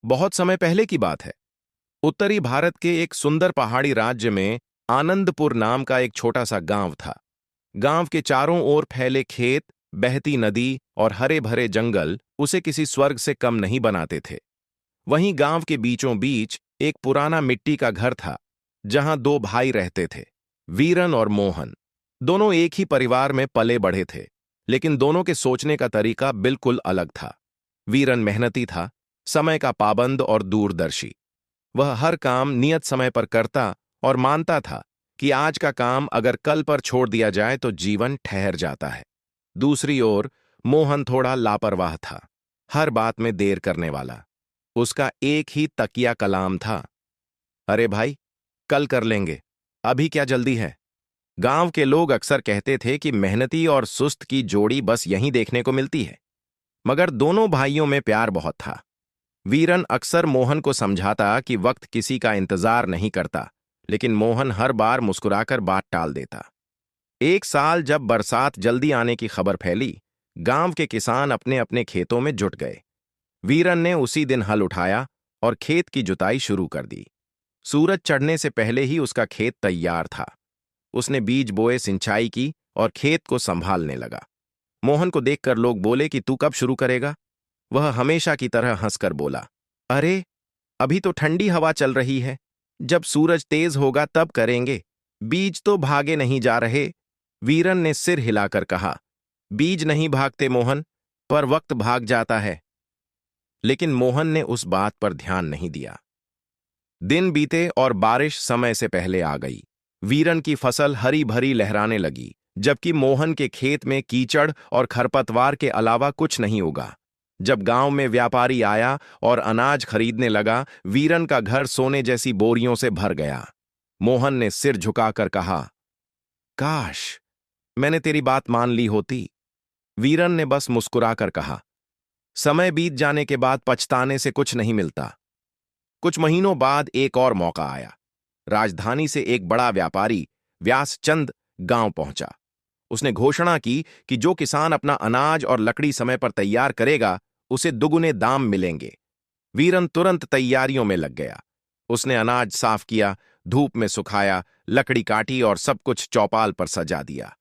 बहुत समय पहले की बात है। उत्तरी भारत के एक सुंदर पहाड़ी राज्य में आनंदपुर नाम का एक छोटा सा गांव था। गांव के चारों ओर फैले खेत, बहती नदी और हरे भरे जंगल उसे किसी स्वर्ग से कम नहीं बनाते थे। वहीं गांव के बीचों बीच एक पुराना मिट्टी का घर था, जहां दो भाई रहते थे, वीरन और मोहन। दोनों एक ही परिवार में पले बढ़े थे, लेकिन दोनों के सोचने का तरीका बिल्कुल अलग था। वीरन मेहनती था, समय का पाबंद और दूरदर्शी। वह हर काम नियत समय पर करता और मानता था कि आज का काम अगर कल पर छोड़ दिया जाए तो जीवन ठहर जाता है। दूसरी ओर मोहन थोड़ा लापरवाह था, हर बात में देर करने वाला। उसका एक ही तकिया कलाम था, अरे भाई, कल कर लेंगे, अभी क्या जल्दी है। गांव के लोग अक्सर कहते थे कि मेहनती और सुस्त की जोड़ी बस यहीं देखने को मिलती है। मगर दोनों भाइयों में प्यार बहुत था। वीरन अक्सर मोहन को समझाता कि वक्त किसी का इंतजार नहीं करता, लेकिन मोहन हर बार मुस्कुराकर बात टाल देता। एक साल जब बरसात जल्दी आने की खबर फैली, गांव के किसान अपने अपने खेतों में जुट गए। वीरन ने उसी दिन हल उठाया और खेत की जुताई शुरू कर दी। सूरज चढ़ने से पहले ही उसका खेत तैयार था। उसने बीज बोए, सिंचाई की और खेत को संभालने लगा। मोहन को देखकर लोग बोले कि तू कब शुरू करेगा। वह हमेशा की तरह हंसकर बोला, अरे, अभी तो ठंडी हवा चल रही है, जब सूरज तेज होगा तब करेंगे। बीज तो भागे नहीं जा रहे। वीरन ने सिर हिलाकर कहा, बीज नहीं भागते मोहन, पर वक्त भाग जाता है। लेकिन मोहन ने उस बात पर ध्यान नहीं दिया। दिन बीते और बारिश समय से पहले आ गई। वीरन की फसल हरी भरी लहराने लगी, जबकि मोहन के खेत में कीचड़ और खरपतवार के अलावा कुछ नहीं उगा। जब गांव में व्यापारी आया और अनाज खरीदने लगा, वीरन का घर सोने जैसी बोरियों से भर गया। मोहन ने सिर झुकाकर कहा, काश मैंने तेरी बात मान ली होती। वीरन ने बस मुस्कुराकर कहा, समय बीत जाने के बाद पछताने से कुछ नहीं मिलता। कुछ महीनों बाद एक और मौका आया। राजधानी से एक बड़ा व्यापारी व्यासचंद गांव पहुंचा। उसने घोषणा की कि जो किसान अपना अनाज और लकड़ी समय पर तैयार करेगा, उसे दुगुने दाम मिलेंगे। वीरन तुरंत तैयारियों में लग गया। उसने अनाज साफ किया, धूप में सुखाया, लकड़ी काटी और सब कुछ चौपाल पर सजा दिया।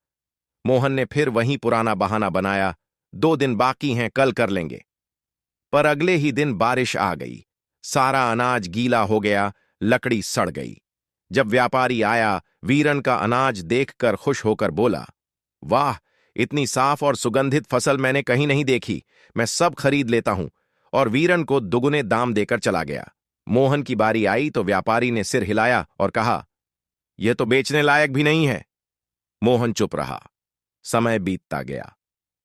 मोहन ने फिर वही पुराना बहाना बनाया, 2 दिन बाकी हैं, कल कर लेंगे। पर अगले ही दिन बारिश आ गई। सारा अनाज गीला हो गया, लकड़ी सड़ गई। जब व्यापारी आया, वीरन का अनाज देखकर खुश होकर बोला, वाह, इतनी साफ और सुगंधित फसल मैंने कहीं नहीं देखी। मैं सब खरीद लेता हूं। और वीरन को दुगुने दाम देकर चला गया। मोहन की बारी आई तो व्यापारी ने सिर हिलाया और कहा, यह तो बेचने लायक भी नहीं है। मोहन चुप रहा। समय बीतता गया।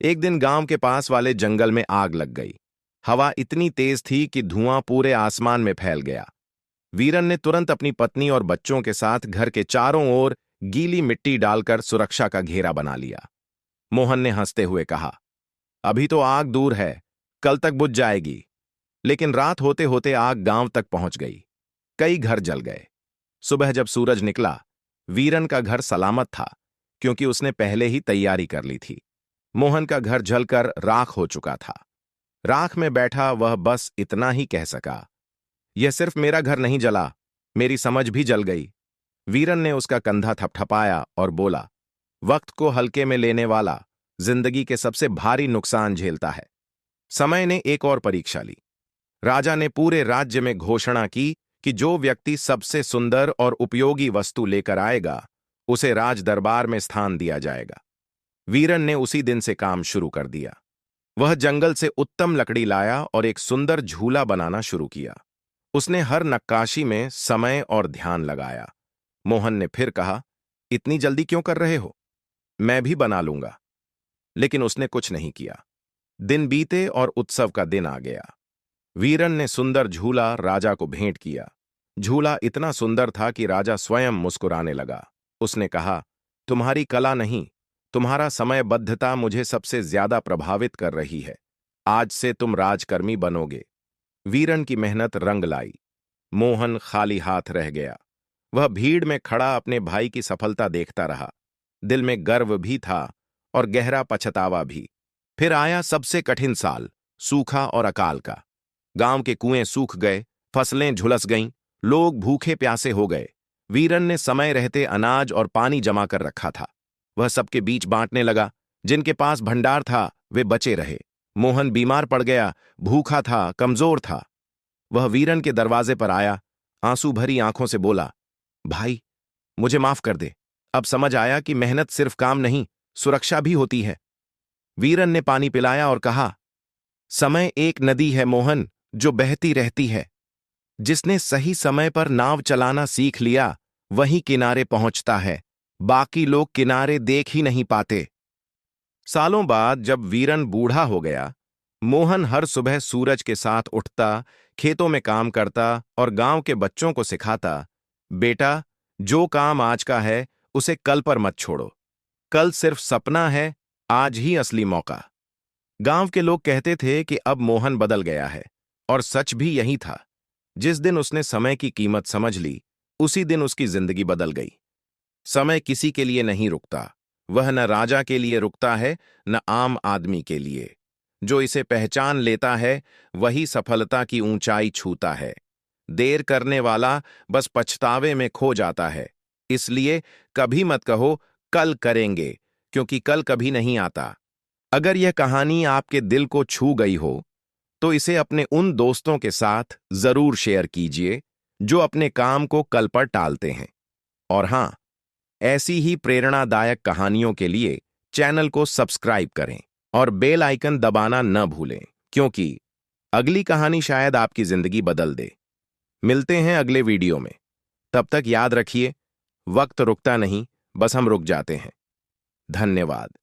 एक दिन गांव के पास वाले जंगल में आग लग गई। हवा इतनी तेज थी कि धुआं पूरे आसमान में फैल गया। वीरन ने तुरंत अपनी पत्नी और बच्चों के साथ घर के चारों ओर गीली मिट्टी डालकर सुरक्षा का घेरा बना लिया। मोहन ने हंसते हुए कहा, अभी तो आग दूर है, कल तक बुझ जाएगी। लेकिन रात होते होते आग गांव तक पहुंच गई। कई घर जल गए। सुबह जब सूरज निकला, वीरन का घर सलामत था, क्योंकि उसने पहले ही तैयारी कर ली थी। मोहन का घर जलकर राख हो चुका था। राख में बैठा वह बस इतना ही कह सका, यह सिर्फ मेरा घर नहीं जला, मेरी समझ भी जल गई। वीरन ने उसका कंधा थपथपाया और बोला, वक्त को हल्के में लेने वाला जिंदगी के सबसे भारी नुकसान झेलता है। समय ने एक और परीक्षा ली। राजा ने पूरे राज्य में घोषणा की कि जो व्यक्ति सबसे सुंदर और उपयोगी वस्तु लेकर आएगा, उसे राज दरबार में स्थान दिया जाएगा। वीरन ने उसी दिन से काम शुरू कर दिया। वह जंगल से उत्तम लकड़ी लाया और एक सुंदर झूला बनाना शुरू किया। उसने हर नक्काशी में समय और ध्यान लगाया। मोहन ने फिर कहा, इतनी जल्दी क्यों कर रहे हो, मैं भी बना लूंगा। लेकिन उसने कुछ नहीं किया। दिन बीते और उत्सव का दिन आ गया। वीरन ने सुंदर झूला राजा को भेंट किया। झूला इतना सुंदर था कि राजा स्वयं मुस्कुराने लगा। उसने कहा, तुम्हारी कला नहीं, तुम्हारा समयबद्धता मुझे सबसे ज्यादा प्रभावित कर रही है। आज से तुम राजकर्मी बनोगे। वीरन की मेहनत रंग लाई। मोहन खाली हाथ रह गया। वह भीड़ में खड़ा अपने भाई की सफलता देखता रहा। दिल में गर्व भी था और गहरा पछतावा भी। फिर आया सबसे कठिन साल, सूखा और अकाल का। गांव के कुएं सूख गए, फसलें झुलस गईं, लोग भूखे प्यासे हो गए। वीरन ने समय रहते अनाज और पानी जमा कर रखा था। वह सबके बीच बांटने लगा। जिनके पास भंडार था वे बचे रहे। मोहन बीमार पड़ गया, भूखा था, कमजोर था। वह वीरन के दरवाजे पर आया, आंसू भरी आंखों से बोला, भाई, मुझे माफ कर दे। अब समझ आया कि मेहनत सिर्फ काम नहीं, सुरक्षा भी होती है। वीरन ने पानी पिलाया और कहा, समय एक नदी है मोहन, जो बहती रहती है। जिसने सही समय पर नाव चलाना सीख लिया वही किनारे पहुंचता है, बाकी लोग किनारे देख ही नहीं पाते। सालों बाद जब वीरन बूढ़ा हो गया, मोहन हर सुबह सूरज के साथ उठता, खेतों में काम करता और गांव के बच्चों को सिखाता, बेटा, जो काम आज का है उसे कल पर मत छोड़ो। कल सिर्फ सपना है, आज ही असली मौका। गांव के लोग कहते थे कि अब मोहन बदल गया है, और सच भी यही था। जिस दिन उसने समय की कीमत समझ ली, उसी दिन उसकी जिंदगी बदल गई। समय किसी के लिए नहीं रुकता, वह न राजा के लिए रुकता है, न आम आदमी के लिए। जो इसे पहचान लेता है वही सफलता की ऊंचाई छूता है। देर करने वाला बस पछतावे में खो जाता है। इसलिए कभी मत कहो कल करेंगे, क्योंकि कल कभी नहीं आता। अगर यह कहानी आपके दिल को छू गई हो तो इसे अपने उन दोस्तों के साथ जरूर शेयर कीजिए जो अपने काम को कल पर टालते हैं। और हां, ऐसी ही प्रेरणादायक कहानियों के लिए चैनल को सब्सक्राइब करें और बेल आइकन दबाना न भूलें, क्योंकि अगली कहानी शायद आपकी जिंदगी बदल दे। मिलते हैं अगले वीडियो में। तब तक याद रखिए, वक्त रुकता नहीं, बस हम रुक जाते हैं। धन्यवाद।